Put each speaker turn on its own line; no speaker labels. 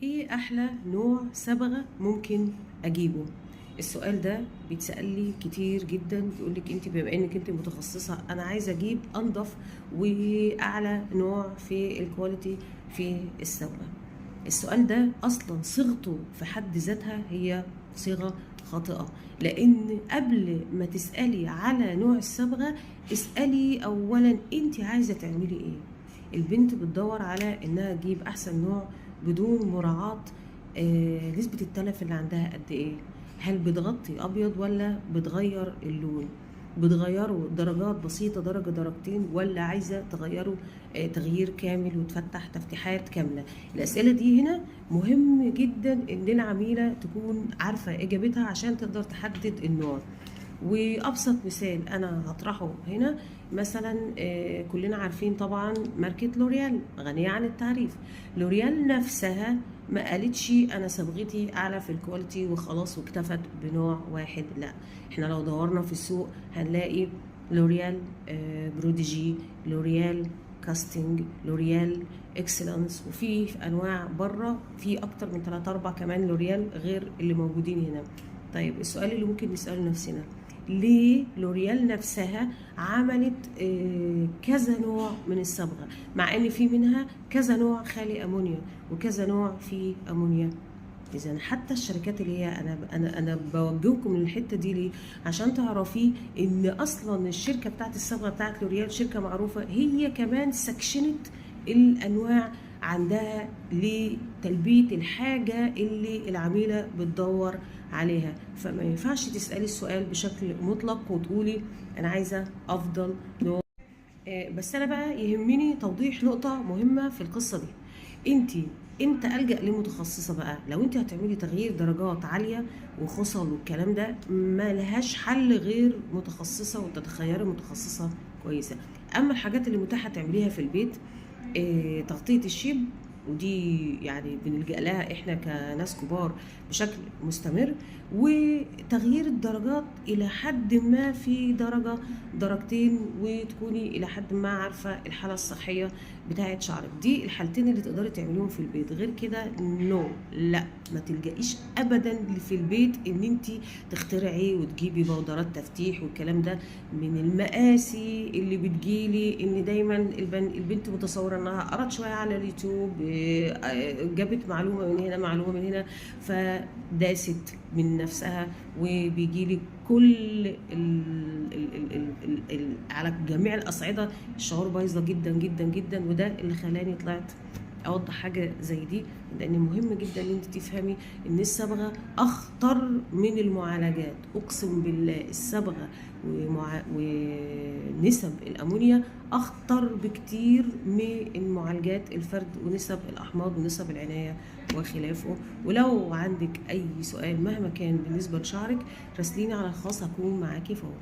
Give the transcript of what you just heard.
ايه احلى نوع صبغه ممكن اجيبه؟ السؤال ده بيتسأل لي كتير جدا. بيقول لك انت بما انك انت متخصصه، انا عايزه اجيب انضف واعلى نوع في الكواليتي في الصبغه. السؤال ده اصلا صيغته في حد ذاتها هي صيغه خاطئه، لان قبل ما تسألي على نوع الصبغه اسألي اولا انت عايزه تعملي ايه. البنت بتدور على انها تجيب احسن نوع بدون مراعاة نسبة التلف اللي عندها قد ايه. هل بتغطي ابيض ولا بتغير اللون؟ بتغيره درجات بسيطة، درجة درجتين، ولا عايزة تغيره تغيير كامل وتفتح تفتيحات كاملة؟ الأسئلة دي هنا مهم جدا إن العميلة تكون عارفة إجابتها عشان تقدر تحدد النوع. وابسط مثال انا هطرحه هنا، مثلا كلنا عارفين طبعا ماركه لوريال غنيه عن التعريف. لوريال نفسها ما قالتش انا صبغتي اعلى في الكواليتي وخلاص واكتفت بنوع واحد، لا. احنا لو دورنا في السوق هنلاقي لوريال بروديجي، لوريال كاستنج، لوريال اكسلانس، وفي انواع بره في اكتر من 3 4 كمان لوريال غير اللي موجودين هنا. طيب السؤال اللي ممكن نسأله نفسنا، ليه لوريال نفسها عملت كذا نوع من الصبغه، مع ان في منها كذا نوع خالي امونيا وكذا نوع فيه امونيا؟ اذا حتى الشركات اللي هي انا بوجهكم للحته دي ليه؟ عشان تعرفي ان اصلا الشركه بتاعت الصبغه بتاعت لوريال شركه معروفه، هي كمان سكشنت الانواع عندها لتلبيه الحاجه اللي العميله بتدور عليها. فما ينفعش تسالي السؤال بشكل مطلق وتقولي انا عايزه افضل نوع. بس انا بقى يهمني توضيح نقطه مهمه في القصه دي. انت امتى الجا لمتخصصه بقى؟ لو انت هتعملي تغيير درجات عاليه وخصل والكلام ده، ما لهاش حل غير متخصصه، وتتخيري متخصصه كويسه. اما الحاجات اللي متاحه تعمليها في البيت، تغطيه الشيب، ودي يعني بنلجأ لها احنا كناس كبار بشكل مستمر، وتغيير الدرجات الى حد ما في درجة درجتين، وتكوني الى حد ما عارفة الحالة الصحية بتاعت شعرك. دي الحالتين اللي تقدري تعمليهم في البيت، غير كده نو، لا، ما تلجئيش ابدا في البيت ان انت تخترعي وتجيبي بودرات تفتيح والكلام ده. من المآسي اللي بتجيلي ان دايما البنت متصوره انها قرأت شويه على اليوتيوب، جابت معلومه من هنا معلومه من هنا، فداست من نفسها، وبيجيلي كل على جميع الاصعده الشعور بايظه جدا جدا جدا. وده اللي خلاني طلعت اوضح حاجه زي دي، لان مهم جدا ان انت تفهمي ان الصبغه اخطر من المعالجات. اقسم بالله الصبغه ونسب الامونيا اخطر بكتير من المعالجات الفرد ونسب الاحماض ونسب العنايه وخلافه. ولو عندك اي سؤال مهما كان بالنسبه لشعرك، راسليني على الخاص، هكون معاكي فورا.